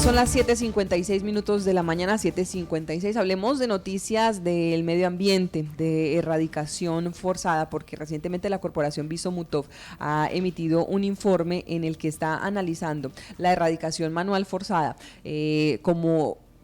Son las 7:56 de la mañana, 7:56. Hablemos de noticias del medio ambiente, de erradicación forzada, porque recientemente la corporación Bisomutov ha emitido un informe en el que está analizando la erradicación manual forzada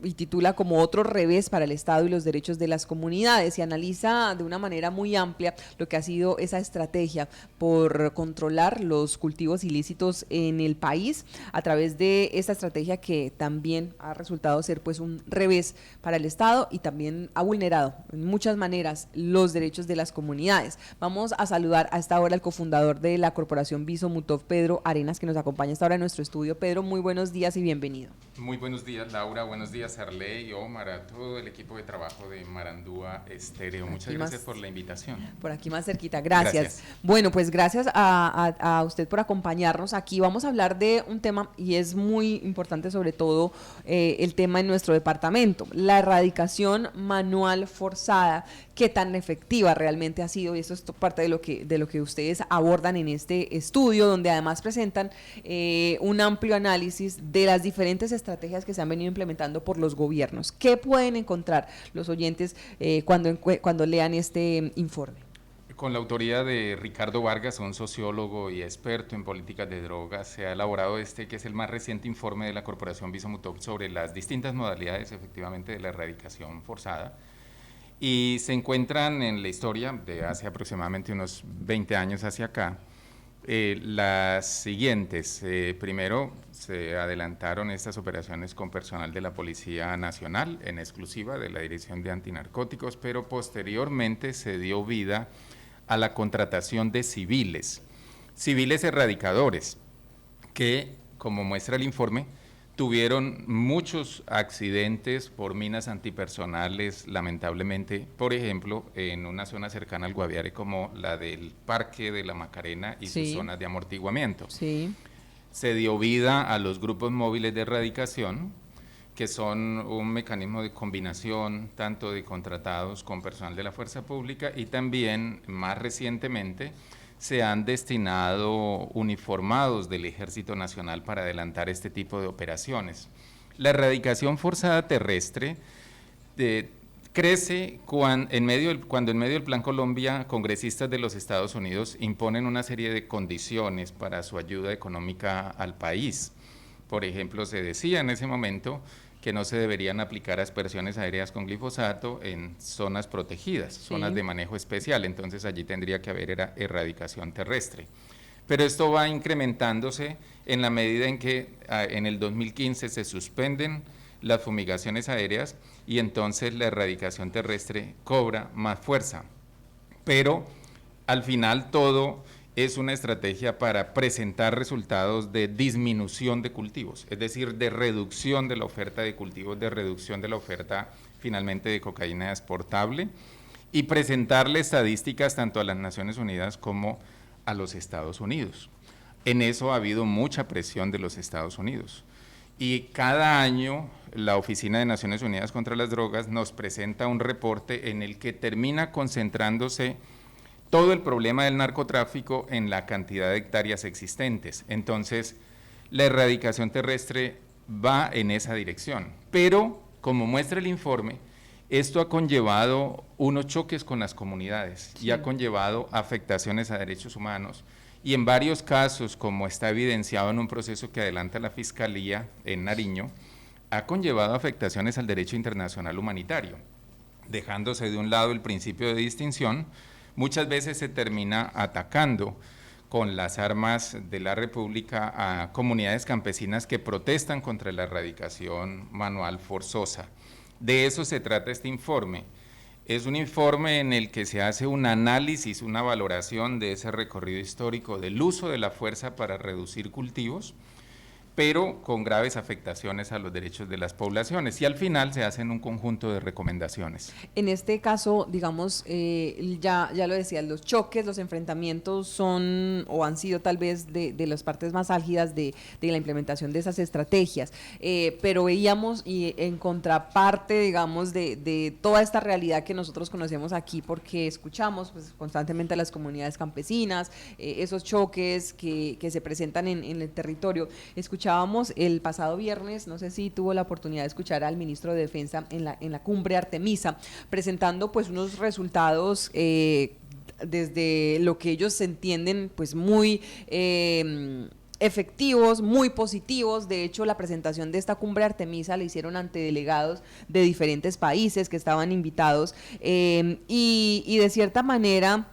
y titula como otro revés para el Estado y los derechos de las comunidades, y analiza de una manera muy amplia lo que ha sido esa estrategia por controlar los cultivos ilícitos en el país a través de esta estrategia que también ha resultado ser pues un revés para el Estado y también ha vulnerado en muchas maneras los derechos de las comunidades. Vamos a saludar a esta hora al cofundador de la corporación Bisomutov, Pedro Arenas, que nos acompaña esta hora en nuestro estudio. Pedro, muy buenos días y bienvenido. Muy buenos días, Laura, buenos días, Arley, Omar, a todo el equipo de trabajo de Marandúa Estéreo. Muchas gracias por la invitación. Por aquí más cerquita, gracias. Bueno, pues gracias a usted por acompañarnos aquí. Vamos a hablar de un tema y es muy importante, sobre todo el tema en nuestro departamento, la erradicación manual forzada. Qué tan efectiva realmente ha sido, y eso es parte de lo que ustedes abordan en este estudio, donde además presentan un amplio análisis de las diferentes estrategias que se han venido implementando por los gobiernos. ¿Qué pueden encontrar los oyentes cuando lean este informe? Con la autoría de Ricardo Vargas, un sociólogo y experto en políticas de drogas, se ha elaborado que es el más reciente informe de la corporación Bisomutov sobre las distintas modalidades efectivamente de la erradicación forzada. Y se encuentran en la historia de hace aproximadamente unos 20 años hacia acá las siguientes. Primero, se adelantaron estas operaciones con personal de la Policía Nacional, en exclusiva de la Dirección de Antinarcóticos, pero posteriormente se dio vida a la contratación de civiles erradicadores, que, como muestra el informe, tuvieron muchos accidentes por minas antipersonales, lamentablemente, por ejemplo, en una zona cercana al Guaviare como la del Parque de la Macarena y sus zonas de amortiguamiento. Sí. Se dio vida a los grupos móviles de erradicación, que son un mecanismo de combinación tanto de contratados con personal de la fuerza pública, y también, más recientemente, se han destinado uniformados del Ejército Nacional para adelantar este tipo de operaciones. La erradicación forzada terrestre crece cuando en medio del Plan Colombia, congresistas de los Estados Unidos imponen una serie de condiciones para su ayuda económica al país. Por ejemplo, se decía en ese momento que no se deberían aplicar aspersiones aéreas con glifosato en zonas protegidas, zonas de manejo especial, entonces allí tendría que haber erradicación terrestre. Pero esto va incrementándose en la medida en que en el 2015 se suspenden las fumigaciones aéreas y entonces la erradicación terrestre cobra más fuerza. Pero al final todo es una estrategia para presentar resultados de disminución de cultivos, es decir, de reducción de la oferta de cultivos, de reducción de la oferta finalmente de cocaína exportable, y presentarle estadísticas tanto a las Naciones Unidas como a los Estados Unidos. En eso ha habido mucha presión de los Estados Unidos. Y cada año la Oficina de Naciones Unidas contra las Drogas nos presenta un reporte en el que termina concentrándose todo el problema del narcotráfico en la cantidad de hectáreas existentes. Entonces, la erradicación terrestre va en esa dirección. Pero, como muestra el informe, esto ha conllevado unos choques con las comunidades y ha conllevado afectaciones a derechos humanos. Y en varios casos, como está evidenciado en un proceso que adelanta la Fiscalía en Nariño, ha conllevado afectaciones al derecho internacional humanitario, dejándose de un lado el principio de distinción. Muchas veces se termina atacando con las armas de la República a comunidades campesinas que protestan contra la erradicación manual forzosa. De eso se trata este informe. Es un informe en el que se hace un análisis, una valoración de ese recorrido histórico del uso de la fuerza para reducir cultivos, pero con graves afectaciones a los derechos de las poblaciones, y al final se hacen un conjunto de recomendaciones. En este caso, digamos, ya lo decía, los choques, los enfrentamientos son o han sido tal vez de las partes más álgidas de la implementación de esas estrategias, pero veíamos, y en contraparte, digamos, de toda esta realidad que nosotros conocemos aquí, porque escuchamos pues, constantemente a las comunidades campesinas, esos choques que se presentan en el territorio, escuchamos escuchábamos el pasado viernes, no sé si tuvo la oportunidad de escuchar al ministro de Defensa en la cumbre Artemisa, presentando pues unos resultados desde lo que ellos entienden pues muy efectivos, muy positivos. De hecho, la presentación de esta cumbre Artemisa la hicieron ante delegados de diferentes países que estaban invitados y de cierta manera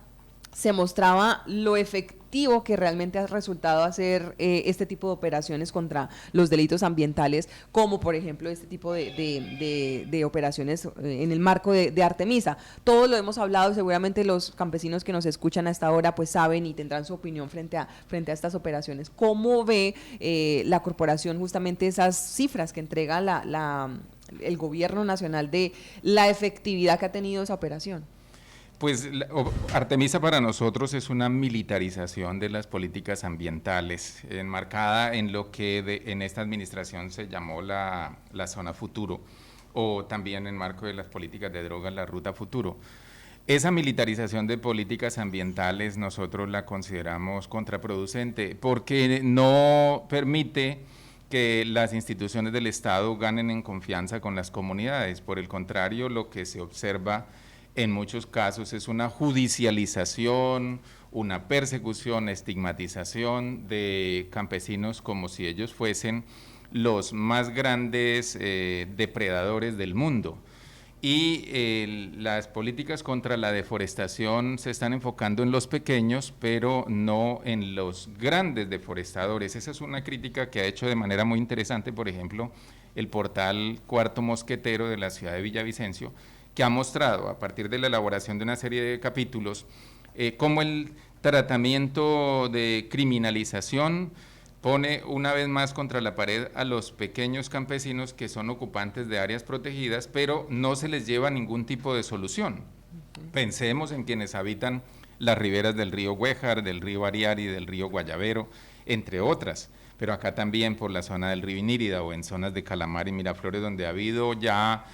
se mostraba lo efectivo que realmente ha resultado hacer este tipo de operaciones contra los delitos ambientales, como por ejemplo este tipo de operaciones en el marco de Artemisa. Todos lo hemos hablado, seguramente los campesinos que nos escuchan a esta hora pues saben y tendrán su opinión frente a estas operaciones. ¿Cómo ve la corporación justamente esas cifras que entrega el gobierno nacional de la efectividad que ha tenido esa operación? Pues Artemisa para nosotros es una militarización de las políticas ambientales, enmarcada en lo que en esta administración se llamó la zona futuro, o también en marco de las políticas de drogas, la ruta futuro. Esa militarización de políticas ambientales nosotros la consideramos contraproducente porque no permite que las instituciones del Estado ganen en confianza con las comunidades. Por el contrario, lo que se observa en muchos casos es una judicialización, una persecución, estigmatización de campesinos como si ellos fuesen los más grandes depredadores del mundo. Y las políticas contra la deforestación se están enfocando en los pequeños, pero no en los grandes deforestadores. Esa es una crítica que ha hecho de manera muy interesante, por ejemplo, el portal Cuarto Mosquetero de la ciudad de Villavicencio, que ha mostrado a partir de la elaboración de una serie de capítulos cómo el tratamiento de criminalización pone una vez más contra la pared a los pequeños campesinos que son ocupantes de áreas protegidas, pero no se les lleva ningún tipo de solución. Pensemos en quienes habitan las riberas del río Güejar, del río Ariari, del río Guayavero, entre otras, pero acá también por la zona del río Inírida o en zonas de Calamar y Miraflores donde ha habido ya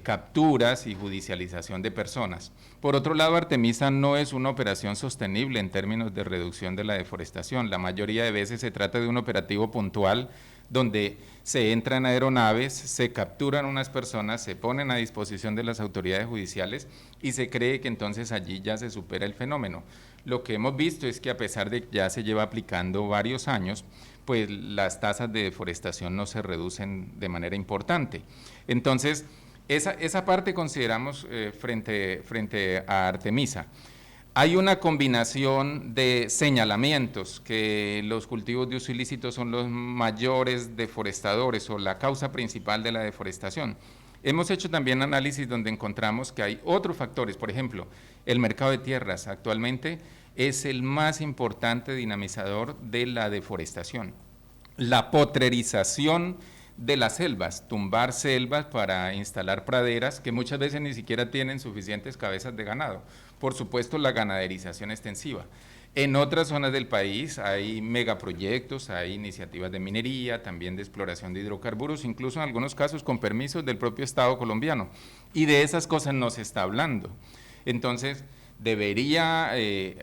capturas y judicialización de personas. Por otro lado, Artemisa no es una operación sostenible en términos de reducción de la deforestación. La mayoría de veces se trata de un operativo puntual donde se entran aeronaves, se capturan unas personas, se ponen a disposición de las autoridades judiciales y se cree que entonces allí ya se supera el fenómeno. Lo que hemos visto es que a pesar de que ya se lleva aplicando varios años, pues las tasas de deforestación no se reducen de manera importante. Entonces, esa parte consideramos frente a Artemisa. Hay una combinación de señalamientos que los cultivos de uso ilícito son los mayores deforestadores o la causa principal de la deforestación. Hemos hecho también análisis donde encontramos que hay otros factores, por ejemplo, el mercado de tierras actualmente es el más importante dinamizador de la deforestación. La potrerización de las selvas, tumbar selvas para instalar praderas que muchas veces ni siquiera tienen suficientes cabezas de ganado. Por supuesto, la ganaderización extensiva. En otras zonas del país hay megaproyectos, hay iniciativas de minería, también de exploración de hidrocarburos, incluso en algunos casos con permisos del propio Estado colombiano. Y de esas cosas no se está hablando. Entonces, debería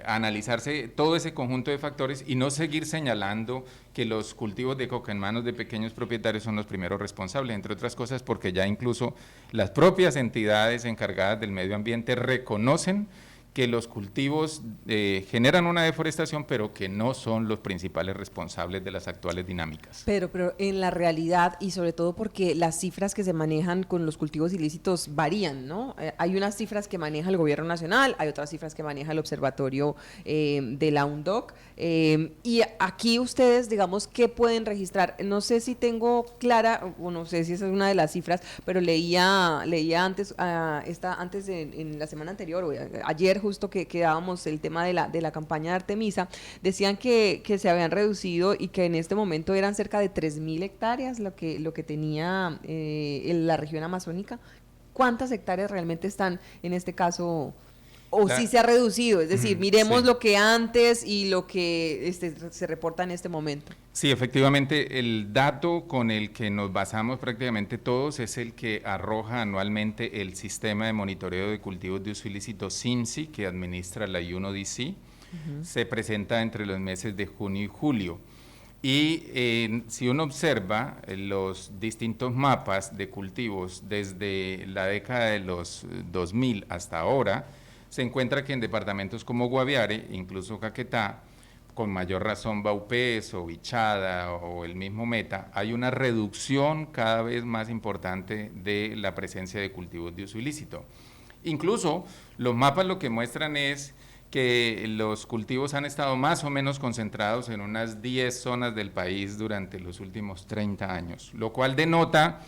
analizarse todo ese conjunto de factores y no seguir señalando que los cultivos de coca en manos de pequeños propietarios son los primeros responsables, entre otras cosas porque ya incluso las propias entidades encargadas del medio ambiente reconocen que los cultivos generan una deforestación, pero que no son los principales responsables de las actuales dinámicas. Pero en la realidad, y sobre todo porque las cifras que se manejan con los cultivos ilícitos varían, ¿no? Hay unas cifras que maneja el gobierno nacional, hay otras cifras que maneja el observatorio de la UNDOC, y aquí ustedes, digamos, ¿qué pueden registrar? No sé si tengo clara, o no sé si esa es una de las cifras, pero leía antes, en la semana anterior, o ayer justo que dábamos el tema de la campaña de Artemisa, decían que se habían reducido y que en este momento eran cerca de 3.000 hectáreas lo que tenía la región amazónica. ¿Cuántas hectáreas realmente están en este caso? O si se ha reducido, es decir, miremos lo que antes y lo que se reporta en este momento. Sí, efectivamente, el dato con el que nos basamos prácticamente todos es el que arroja anualmente el sistema de monitoreo de cultivos de uso ilícito SINCI, que administra la UNODC. Se presenta entre los meses de junio y julio. Y si uno observa los distintos mapas de cultivos desde la década de los 2000 hasta ahora, se encuentra que en departamentos como Guaviare, incluso Caquetá, con mayor razón Vaupés o Vichada o el mismo Meta, hay una reducción cada vez más importante de la presencia de cultivos de uso ilícito. Incluso los mapas lo que muestran es que los cultivos han estado más o menos concentrados en unas 10 zonas del país durante los últimos 30 años, lo cual denota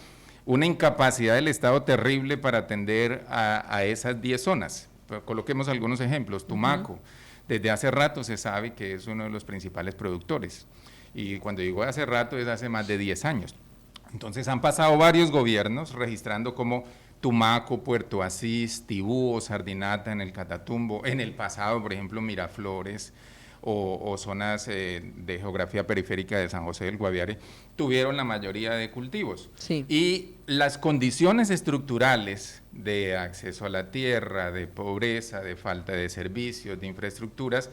una incapacidad del Estado terrible para atender a esas 10 zonas. Coloquemos algunos ejemplos. Tumaco, desde hace rato se sabe que es uno de los principales productores, y cuando digo hace rato es hace más de 10 años. Entonces han pasado varios gobiernos registrando como Tumaco, Puerto Asís, Tibú o Sardinata en el Catatumbo, en el pasado, por ejemplo, Miraflores o zonas de geografía periférica de San José del Guaviare, tuvieron la mayoría de cultivos. Sí. Y las condiciones estructurales de acceso a la tierra, de pobreza, de falta de servicios, de infraestructuras,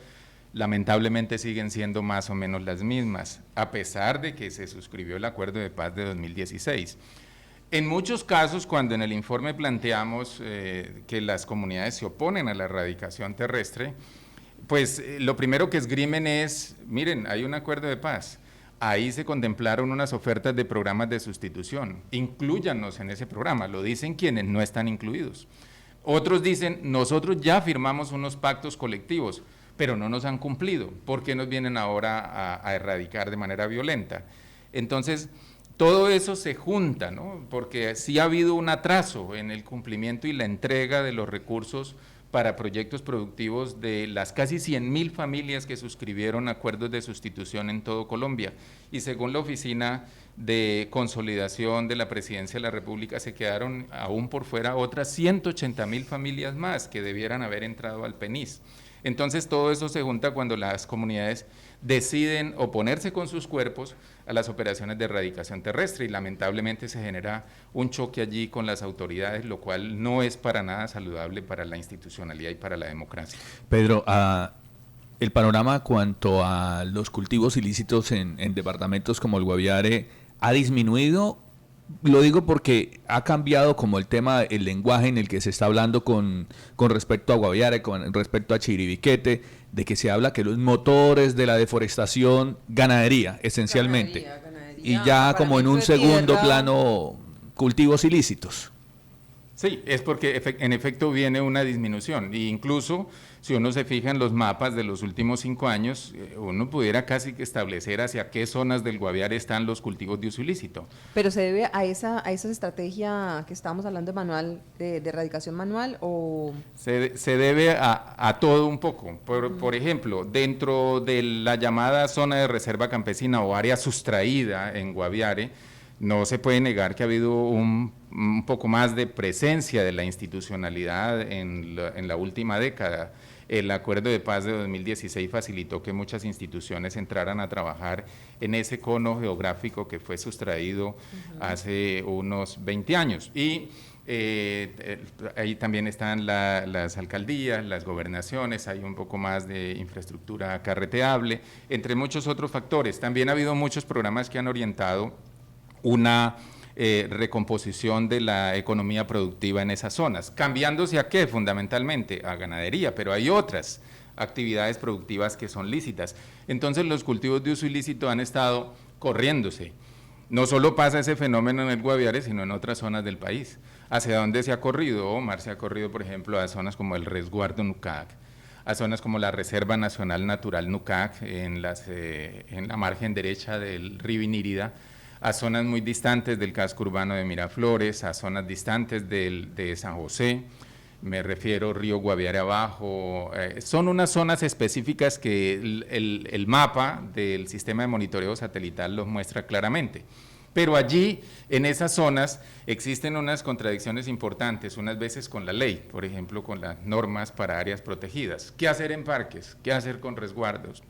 lamentablemente siguen siendo más o menos las mismas, a pesar de que se suscribió el Acuerdo de Paz de 2016. En muchos casos, cuando en el informe planteamos que las comunidades se oponen a la erradicación terrestre, pues lo primero que esgrimen es, miren, hay un acuerdo de paz, ahí se contemplaron unas ofertas de programas de sustitución, inclúyanos en ese programa, lo dicen quienes no están incluidos. Otros dicen, nosotros ya firmamos unos pactos colectivos, pero no nos han cumplido, ¿por qué nos vienen ahora a erradicar de manera violenta? Entonces, todo eso se junta, ¿no? Porque sí ha habido un atraso en el cumplimiento y la entrega de los recursos para proyectos productivos de las casi 100.000 familias que suscribieron acuerdos de sustitución en todo Colombia. Y según la Oficina de Consolidación de la Presidencia de la República, se quedaron aún por fuera otras 180.000 familias más que debieran haber entrado al PENIS. Entonces todo eso se junta cuando las comunidades deciden oponerse con sus cuerpos a las operaciones de erradicación terrestre y lamentablemente se genera un choque allí con las autoridades, lo cual no es para nada saludable para la institucionalidad y para la democracia. Pedro, el panorama cuanto a los cultivos ilícitos en departamentos como el Guaviare ha disminuido. Lo digo porque ha cambiado como el tema, el lenguaje en el que se está hablando con respecto a Guaviare, con respecto a Chiribiquete, de que se habla que los motores de la deforestación, ganadería esencialmente, ganadería, y ya como en un segundo plano cultivos ilícitos. Sí, es porque en efecto viene una disminución, e incluso si uno se fija en los mapas de los últimos 5 años, uno pudiera casi que establecer hacia qué zonas del Guaviare están los cultivos de uso ilícito. ¿Pero se debe a esa estrategia que estábamos hablando de manual, de erradicación manual o...? Se debe a todo un poco. Por ejemplo, dentro de la llamada zona de reserva campesina o área sustraída en Guaviare, no se puede negar que ha habido un poco más de presencia de la institucionalidad en la última década. El Acuerdo de Paz de 2016 facilitó que muchas instituciones entraran a trabajar en ese cono geográfico que fue sustraído hace unos 20 años. Y ahí también están las alcaldías, las gobernaciones, hay un poco más de infraestructura carreteable, entre muchos otros factores. También ha habido muchos programas que han orientado una recomposición de la economía productiva en esas zonas, cambiándose a qué fundamentalmente, a ganadería, pero hay otras actividades productivas que son lícitas. Entonces los cultivos de uso ilícito han estado corriéndose. No solo pasa ese fenómeno en el Guaviare, sino en otras zonas del país. ¿Hacia dónde se ha corrido? Omar, se ha corrido, por ejemplo, a zonas como el Resguardo Nucac, a zonas como la Reserva Nacional Natural Nucac, en la margen derecha del río Inírida, a zonas muy distantes del casco urbano de Miraflores, a zonas distantes de San José, me refiero Río Guaviare abajo, son unas zonas específicas que el mapa del sistema de monitoreo satelital los muestra claramente. Pero allí, en esas zonas, existen unas contradicciones importantes, unas veces con la ley, por ejemplo, con las normas para áreas protegidas. ¿Qué hacer en parques? ¿Qué hacer con resguardos?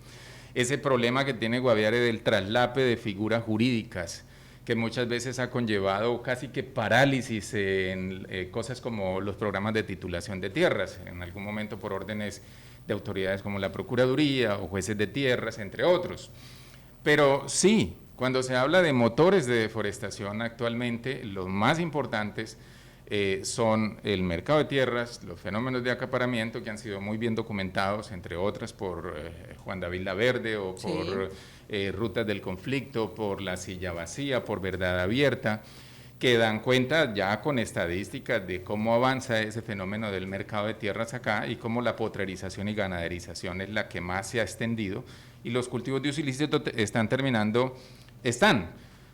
Ese problema que tiene Guaviare del traslape de figuras jurídicas, que muchas veces ha conllevado casi que parálisis en cosas como los programas de titulación de tierras, en algún momento por órdenes de autoridades como la Procuraduría o jueces de tierras, entre otros. Pero sí, cuando se habla de motores de deforestación actualmente, los más importantes son el mercado de tierras, los fenómenos de acaparamiento que han sido muy bien documentados, entre otras por Juan David Laverde o por Rutas del Conflicto, por La Silla Vacía, por Verdad Abierta, que dan cuenta ya con estadísticas de cómo avanza ese fenómeno del mercado de tierras acá y cómo la potrerización y ganaderización es la que más se ha extendido y los cultivos de uso ilícito están,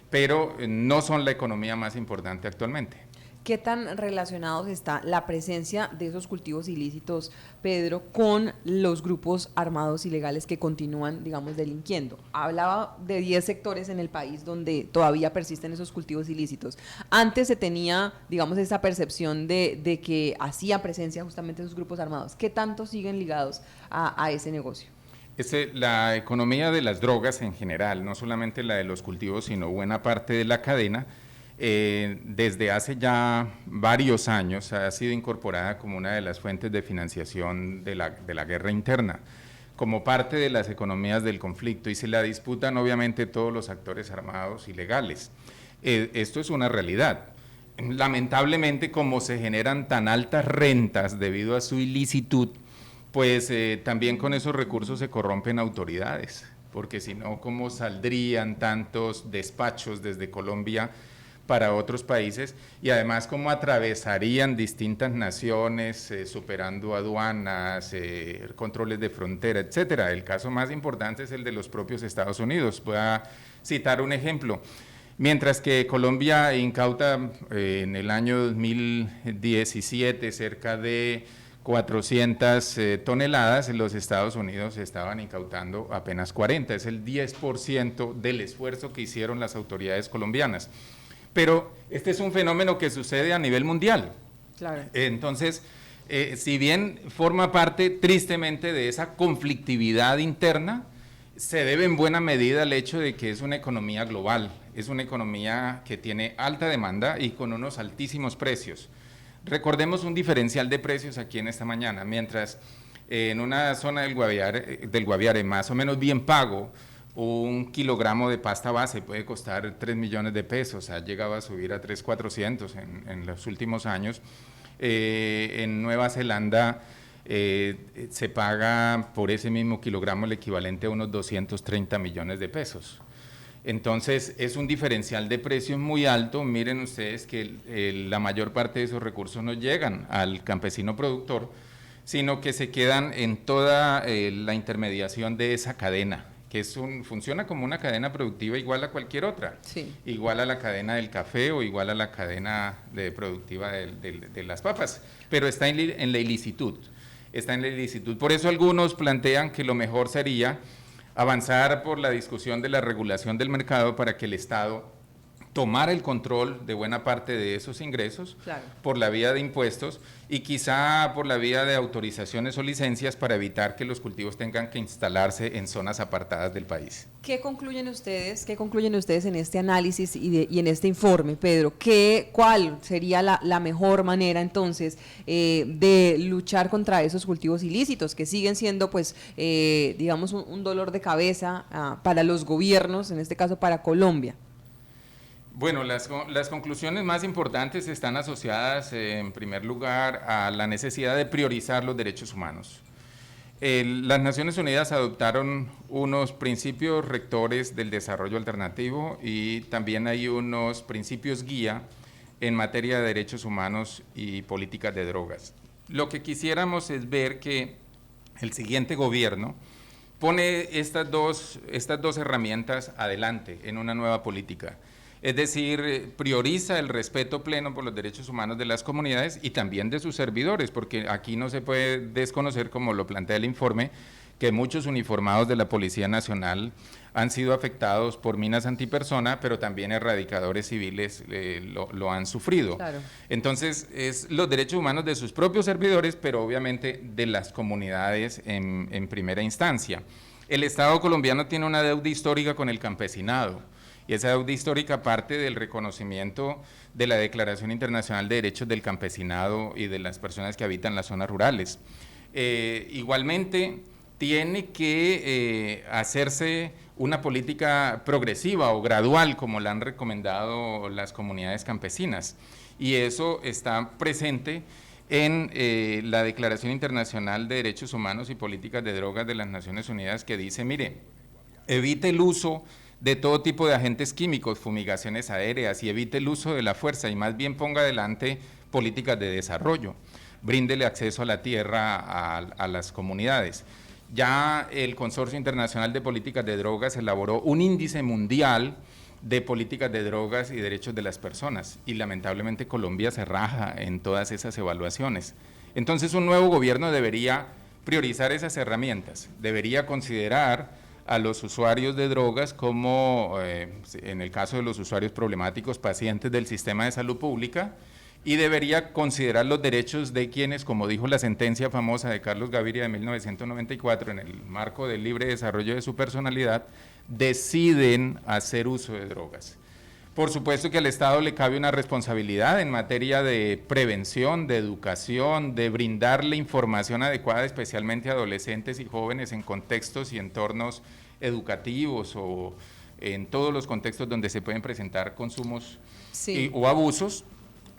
pero no son la economía más importante actualmente. ¿Qué tan relacionados está la presencia de esos cultivos ilícitos, Pedro, con los grupos armados ilegales que continúan, digamos, delinquiendo? Hablaba de 10 sectores en el país donde todavía persisten esos cultivos ilícitos. Antes se tenía, digamos, esa percepción de que hacía presencia justamente esos grupos armados. ¿Qué tanto siguen ligados a ese negocio? La economía de las drogas en general, no solamente la de los cultivos, sino buena parte de la cadena, desde hace ya varios años ha sido incorporada como una de las fuentes de financiación de la guerra interna, como parte de las economías del conflicto, y se la disputan obviamente todos los actores armados ilegales. Esto es una realidad. Lamentablemente, como se generan tan altas rentas debido a su ilicitud, pues también con esos recursos se corrompen autoridades, porque si no, ¿cómo saldrían tantos despachos desde Colombia para otros países? Y además, ¿cómo atravesarían distintas naciones, superando aduanas, controles de frontera, etcétera? El caso más importante es el de los propios Estados Unidos. Voy a citar un ejemplo. Mientras que Colombia incauta en el año 2017 cerca de 400 toneladas, en los Estados Unidos estaban incautando apenas 40, es el 10% del esfuerzo que hicieron las autoridades colombianas. Pero este es un fenómeno que sucede a nivel mundial. Claro. Entonces, si bien forma parte tristemente de esa conflictividad interna, se debe en buena medida al hecho de que es una economía global, es una economía que tiene alta demanda y con unos altísimos precios. Recordemos un diferencial de precios aquí en esta mañana, mientras en una zona del Guaviare más o menos bien pago, un kilogramo de pasta base puede costar 3 millones de pesos, ha llegado a subir a 3.400 en los últimos años. En Nueva Zelanda se paga por ese mismo kilogramo el equivalente a unos 230 millones de pesos. Entonces, es un diferencial de precios muy alto. Miren ustedes que la mayor parte de esos recursos no llegan al campesino productor, sino que se quedan en toda la intermediación de esa cadena, que funciona como una cadena productiva igual a cualquier otra, sí, igual a la cadena del café o igual a la cadena productiva de las papas, pero está en la ilicitud, está en la ilicitud. Por eso algunos plantean que lo mejor sería avanzar por la discusión de la regulación del mercado para que el Estado tomara el control de buena parte de esos ingresos, claro, por la vía de impuestos y quizá por la vía de autorizaciones o licencias para evitar que los cultivos tengan que instalarse en zonas apartadas del país. ¿Qué concluyen ustedes en este análisis y en este informe, Pedro? ¿Cuál sería la mejor manera entonces de luchar contra esos cultivos ilícitos que siguen siendo, pues, digamos, un dolor de cabeza para los gobiernos, en este caso para Colombia? Bueno, las conclusiones más importantes están asociadas, en primer lugar, a la necesidad de priorizar los derechos humanos. Las Naciones Unidas adoptaron unos principios rectores del desarrollo alternativo y también hay unos principios guía en materia de derechos humanos y políticas de drogas. Lo que quisiéramos es ver que el siguiente gobierno pone estas dos herramientas adelante en una nueva política. Es decir, prioriza el respeto pleno por los derechos humanos de las comunidades y también de sus servidores, porque aquí no se puede desconocer, como lo plantea el informe, que muchos uniformados de la Policía Nacional han sido afectados por minas antipersona, pero también erradicadores civiles lo han sufrido. Claro. Entonces, es los derechos humanos de sus propios servidores, pero obviamente de las comunidades en primera instancia. El Estado colombiano tiene una deuda histórica con el campesinado. Y esa deuda histórica parte del reconocimiento de la Declaración Internacional de Derechos del Campesinado y de las personas que habitan las zonas rurales. Igualmente, tiene que hacerse una política progresiva o gradual, como la han recomendado las comunidades campesinas. Y eso está presente en la Declaración Internacional de Derechos Humanos y Políticas de Drogas de las Naciones Unidas, que dice, mire, evite el uso de todo tipo de agentes químicos, fumigaciones aéreas, y evite el uso de la fuerza, y más bien ponga adelante políticas de desarrollo. Bríndele acceso a la tierra a las comunidades. Ya el Consorcio Internacional de Políticas de Drogas elaboró un índice mundial de políticas de drogas y derechos de las personas, y lamentablemente Colombia se raja en todas esas evaluaciones. Entonces un nuevo gobierno debería priorizar esas herramientas, debería considerar a los usuarios de drogas como, en el caso de los usuarios problemáticos, pacientes del sistema de salud pública, y debería considerar los derechos de quienes, como dijo la sentencia famosa de Carlos Gaviria de 1994, en el marco del libre desarrollo de su personalidad, deciden hacer uso de drogas. Por supuesto que al Estado le cabe una responsabilidad en materia de prevención, de educación, de brindarle información adecuada, especialmente a adolescentes y jóvenes en contextos y entornos educativos o en todos los contextos donde se pueden presentar consumos o abusos.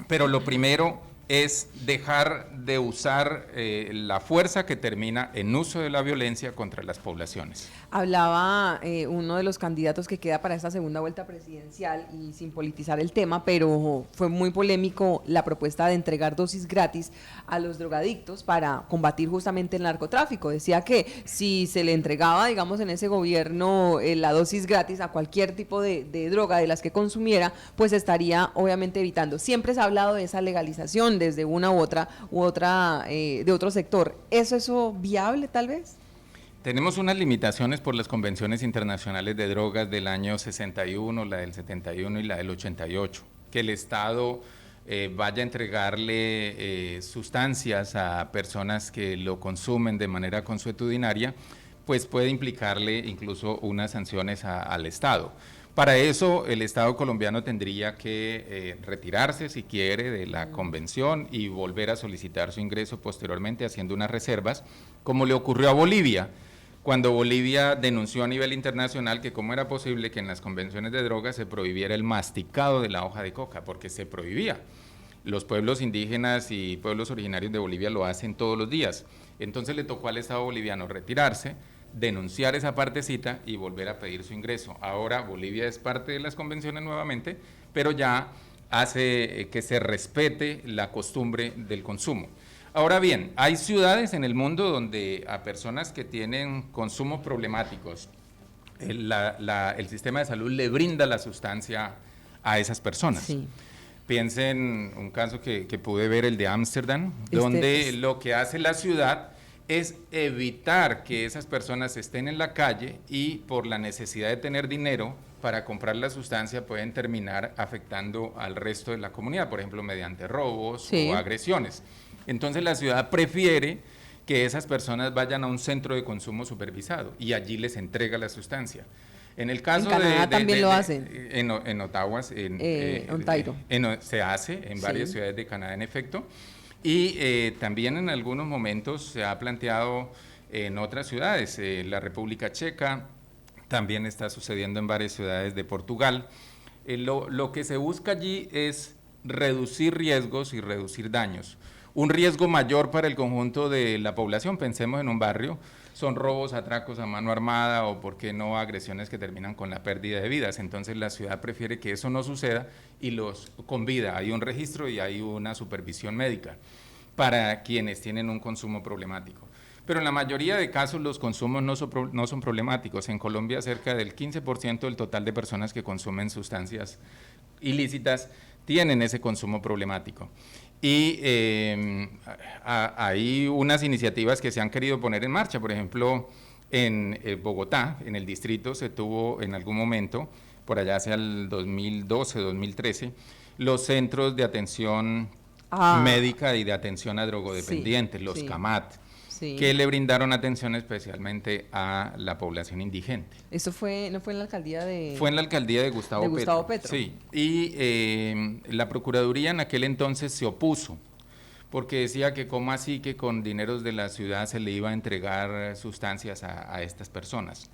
Pero lo primero es dejar de usar la fuerza que termina en uso de la violencia contra las poblaciones. Hablaba uno de los candidatos que queda para esta segunda vuelta presidencial, y sin politizar el tema, pero fue muy polémico la propuesta de entregar dosis gratis a los drogadictos para combatir justamente el narcotráfico. Decía que si se le entregaba, digamos, en ese gobierno la dosis gratis a cualquier tipo de droga de las que consumiera, pues estaría obviamente evitando. Siempre se ha hablado de esa legalización desde una u otra de otro sector. ¿Es eso viable tal vez? Tenemos unas limitaciones por las convenciones internacionales de drogas del año 61, la del 71 y la del 88, que el Estado vaya a entregarle sustancias a personas que lo consumen de manera consuetudinaria, pues puede implicarle incluso unas sanciones al Estado. Para eso el Estado colombiano tendría que retirarse, si quiere, de la convención y volver a solicitar su ingreso posteriormente haciendo unas reservas, como le ocurrió a Bolivia, cuando Bolivia denunció a nivel internacional que cómo era posible que en las convenciones de drogas se prohibiera el masticado de la hoja de coca, porque se prohibía. Los pueblos indígenas y pueblos originarios de Bolivia lo hacen todos los días. Entonces le tocó al Estado boliviano retirarse, denunciar esa partecita y volver a pedir su ingreso. Ahora Bolivia es parte de las convenciones nuevamente, pero ya hace que se respete la costumbre del consumo. Ahora bien, hay ciudades en el mundo donde a personas que tienen consumos problemáticos, el sistema de salud le brinda la sustancia a esas personas. Sí. Piensen un caso que pude ver, el de Ámsterdam, donde lo que hace la ciudad es evitar que esas personas estén en la calle y por la necesidad de tener dinero para comprar la sustancia pueden terminar afectando al resto de la comunidad, por ejemplo, mediante robos o agresiones. Entonces la ciudad prefiere que esas personas vayan a un centro de consumo supervisado y allí les entrega la sustancia. En el caso en Canadá también lo hacen. En Ottawa, Ontario. Se hace en varias ciudades de Canadá, en efecto. Y también en algunos momentos se ha planteado en otras ciudades, la República Checa, también está sucediendo en varias ciudades de Portugal. Lo que se busca allí es reducir riesgos y reducir daños. Un riesgo mayor para el conjunto de la población, pensemos en un barrio, son robos, atracos a mano armada o, por qué no, agresiones que terminan con la pérdida de vidas. Entonces la ciudad prefiere que eso no suceda y los convida. Hay un registro y hay una supervisión médica para quienes tienen un consumo problemático. Pero en la mayoría de casos los consumos no son problemáticos. En Colombia cerca del 15% del total de personas que consumen sustancias ilícitas tienen ese consumo problemático. Y hay unas iniciativas que se han querido poner en marcha. Por ejemplo, en Bogotá, en el distrito, se tuvo en algún momento, por allá hacia el 2012, 2013, los centros de atención médica y de atención a drogodependientes, los CAMAT, que le brindaron atención especialmente a la población indigente. ¿Eso no fue en la alcaldía de...? Fue en la alcaldía de Gustavo Petro. Sí, y la Procuraduría en aquel entonces se opuso, porque decía que cómo así que con dineros de la ciudad se le iba a entregar sustancias a estas personas.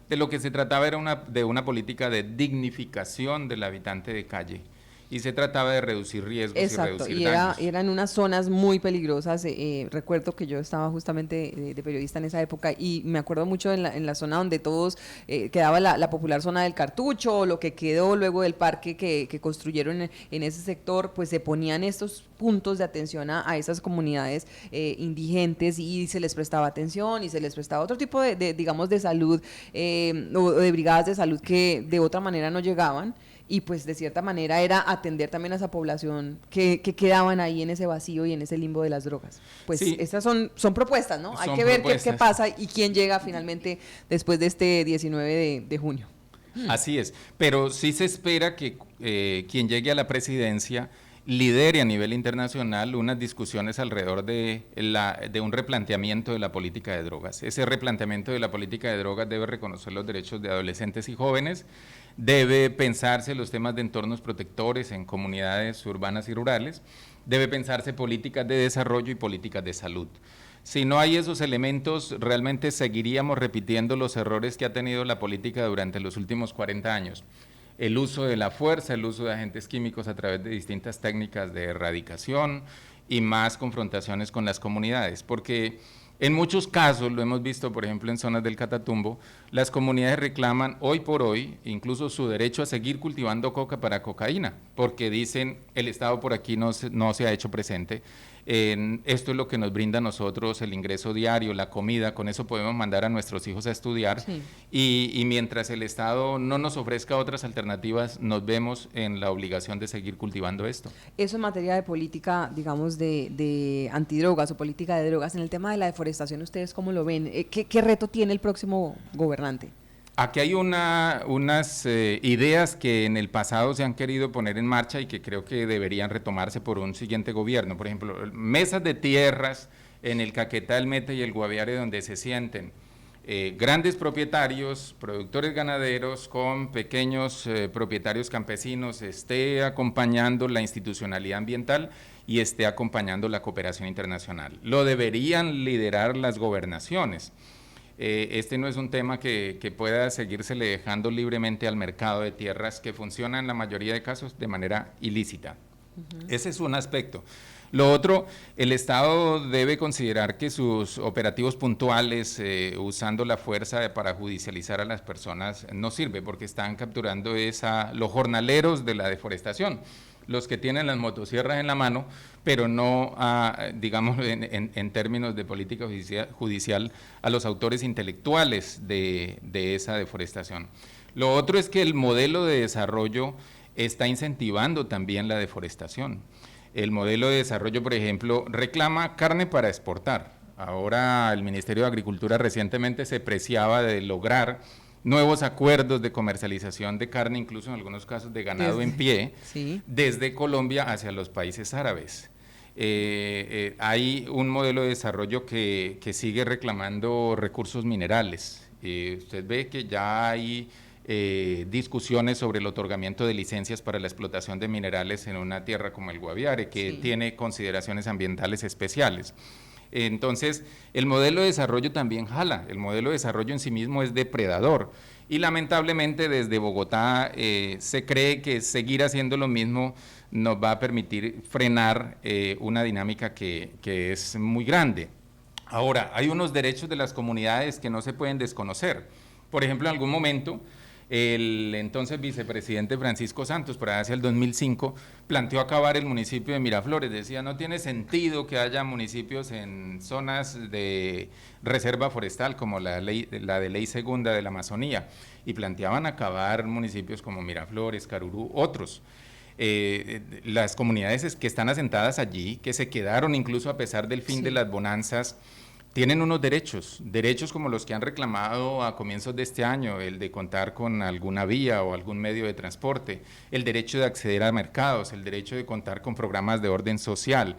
De lo que se trataba era de una política de dignificación del habitante de calle, y se trataba de reducir riesgos. Exacto, y reducir daños. Eran unas zonas muy peligrosas. Recuerdo que yo estaba justamente de periodista en esa época y me acuerdo mucho en la zona donde todos quedaba la popular zona del Cartucho, lo que quedó luego del parque que construyeron en ese sector, pues se ponían estos puntos de atención a esas comunidades indigentes, y se les prestaba atención y se les prestaba otro tipo digamos, de salud o de brigadas de salud que de otra manera no llegaban. Y pues de cierta manera era atender también a esa población que quedaban ahí en ese vacío y en ese limbo de las drogas. Pues sí, estas son propuestas, ¿no? Hay que ver qué pasa y quién llega finalmente después de este 19 de junio. Así es, pero sí se espera que quien llegue a la presidencia lidere a nivel internacional unas discusiones alrededor de un replanteamiento de la política de drogas. Ese replanteamiento de la política de drogas debe reconocer los derechos de adolescentes y jóvenes, debe pensarse los temas de entornos protectores en comunidades urbanas y rurales, debe pensarse políticas de desarrollo y políticas de salud. Si no hay esos elementos, realmente seguiríamos repitiendo los errores que ha tenido la política durante los últimos 40 años. El uso de la fuerza, el uso de agentes químicos a través de distintas técnicas de erradicación y más confrontaciones con las comunidades, porque en muchos casos, lo hemos visto por ejemplo en zonas del Catatumbo, las comunidades reclaman hoy por hoy incluso su derecho a seguir cultivando coca para cocaína, porque dicen el Estado por aquí no se ha hecho presente. Esto es lo que nos brinda a nosotros el ingreso diario, la comida, con eso podemos mandar a nuestros hijos a estudiar, sí. y mientras el Estado no nos ofrezca otras alternativas, nos vemos en la obligación de seguir cultivando esto. Eso en materia de política, digamos, de antidrogas o política de drogas. En el tema de la deforestación, ¿ustedes cómo lo ven? ¿Qué reto tiene el próximo gobernante? Aquí hay unas ideas que en el pasado se han querido poner en marcha y que creo que deberían retomarse por un siguiente gobierno. Por ejemplo, mesas de tierras en el Caquetá, el Meta y el Guaviare, donde se sienten grandes propietarios, productores ganaderos con pequeños propietarios campesinos, esté acompañando la institucionalidad ambiental y esté acompañando la cooperación internacional. Lo deberían liderar las gobernaciones. Este no es un tema que pueda seguírsele dejando libremente al mercado de tierras, que funciona en la mayoría de casos de manera ilícita. Ese es un aspecto. Lo otro, el Estado debe considerar que sus operativos puntuales, usando la fuerza para judicializar a las personas, no sirve, porque están capturando los jornaleros de la deforestación, los que tienen las motosierras en la mano, pero no, digamos, en términos de política judicial, a los autores intelectuales de esa deforestación. Lo otro es que el modelo de desarrollo está incentivando también la deforestación. El modelo de desarrollo, por ejemplo, reclama carne para exportar. Ahora el Ministerio de Agricultura recientemente se preciaba de lograr nuevos acuerdos de comercialización de carne, incluso en algunos casos de ganado en pie, sí, desde Colombia hacia los países árabes. Hay un modelo de desarrollo que sigue reclamando recursos minerales. Usted ve que ya hay discusiones sobre el otorgamiento de licencias para la explotación de minerales en una tierra como el Guaviare, que sí, tiene consideraciones ambientales especiales. Entonces, el modelo de desarrollo también jala, el modelo de desarrollo en sí mismo es depredador y lamentablemente desde Bogotá se cree que seguir haciendo lo mismo nos va a permitir frenar una dinámica que es muy grande. Ahora, hay unos derechos de las comunidades que no se pueden desconocer. Por ejemplo, en algún momento, el entonces vicepresidente Francisco Santos, por allá hacia el 2005, planteó acabar el municipio de Miraflores. Decía, no tiene sentido que haya municipios en zonas de reserva forestal, como la de ley segunda de la Amazonía, y planteaban acabar municipios como Miraflores, Carurú, otros. Las comunidades que están asentadas allí, que se quedaron incluso a pesar del fin, sí, de las bonanzas, tienen unos derechos como los que han reclamado a comienzos de este año, el de contar con alguna vía o algún medio de transporte, el derecho de acceder a mercados, el derecho de contar con programas de orden social,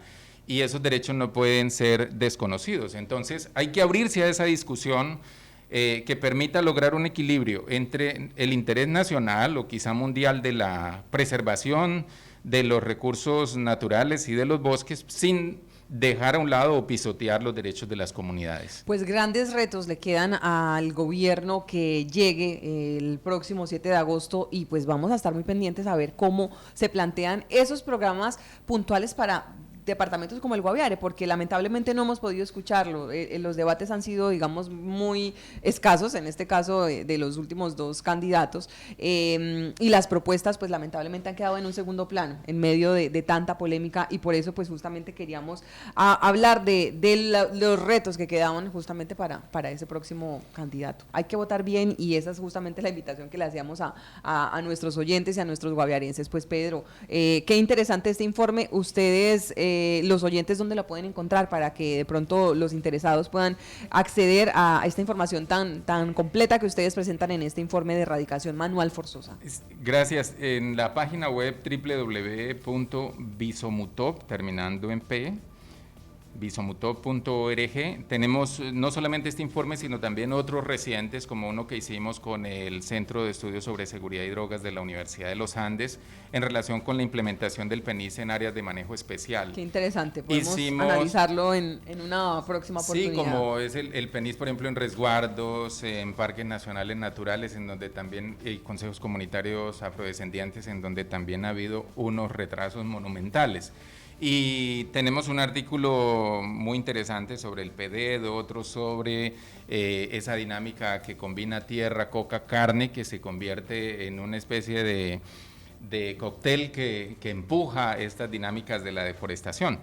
y esos derechos no pueden ser desconocidos. Entonces hay que abrirse a esa discusión que permita lograr un equilibrio entre el interés nacional o quizá mundial de la preservación de los recursos naturales y de los bosques, sin dejar a un lado o pisotear los derechos de las comunidades. Pues grandes retos le quedan al gobierno que llegue el próximo 7 de agosto y pues vamos a estar muy pendientes a ver cómo se plantean esos programas puntuales para departamentos como el Guaviare, porque lamentablemente no hemos podido escucharlo. Los debates han sido, digamos, muy escasos, en este caso de los últimos dos candidatos, y las propuestas, pues lamentablemente han quedado en un segundo plano, en medio de tanta polémica, y por eso, pues justamente queríamos hablar de los retos que quedaban justamente para ese próximo candidato. Hay que votar bien, y esa es justamente la invitación que le hacíamos a nuestros oyentes y a nuestros guaviarenses. Pues Pedro, qué interesante este informe. Ustedes, los oyentes, ¿dónde la pueden encontrar para que de pronto los interesados puedan acceder a esta información tan completa que ustedes presentan en este informe de erradicación manual forzosa? Gracias. En la página web www.visomutop, terminando en P, visomutop.org, tenemos no solamente este informe, sino también otros recientes, como uno que hicimos con el Centro de Estudios sobre Seguridad y Drogas de la Universidad de los Andes, en relación con la implementación del PENIS en áreas de manejo especial. Qué interesante, podemos analizarlo en una próxima oportunidad. Sí, como es el PENIS, por ejemplo, en resguardos, en parques nacionales naturales, en donde también hay consejos comunitarios afrodescendientes, en donde también ha habido unos retrasos monumentales. Y tenemos un artículo muy interesante sobre el PDED, otro sobre esa dinámica que combina tierra, coca, carne, que se convierte en una especie de cóctel que empuja estas dinámicas de la deforestación.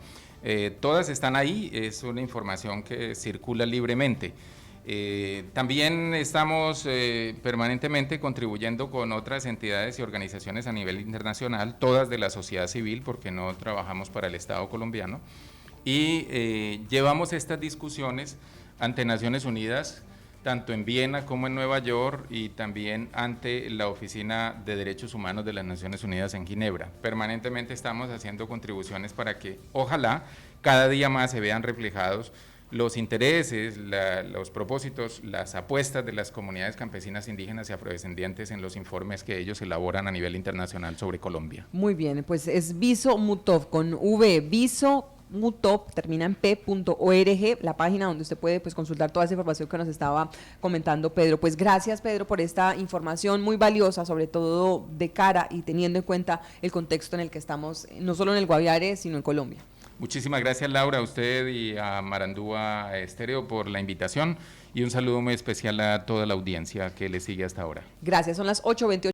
Todas están ahí, es una información que circula libremente. También estamos permanentemente contribuyendo con otras entidades y organizaciones a nivel internacional, todas de la sociedad civil, porque no trabajamos para el Estado colombiano, y llevamos estas discusiones ante Naciones Unidas, tanto en Viena como en Nueva York, y también ante la Oficina de Derechos Humanos de las Naciones Unidas en Ginebra. Permanentemente estamos haciendo contribuciones para que ojalá cada día más se vean reflejados los intereses, los propósitos, las apuestas de las comunidades campesinas, indígenas y afrodescendientes en los informes que ellos elaboran a nivel internacional sobre Colombia. Muy bien, pues es Visomutop con V, Visomutop, termina en p.org, la página donde usted puede pues consultar toda esa información que nos estaba comentando Pedro. Pues gracias, Pedro, por esta información muy valiosa, sobre todo de cara y teniendo en cuenta el contexto en el que estamos, no solo en el Guaviare, sino en Colombia. Muchísimas gracias, Laura, a usted y a Marandúa Estéreo por la invitación, y un saludo muy especial a toda la audiencia que le sigue hasta ahora. Gracias, son las 8:28.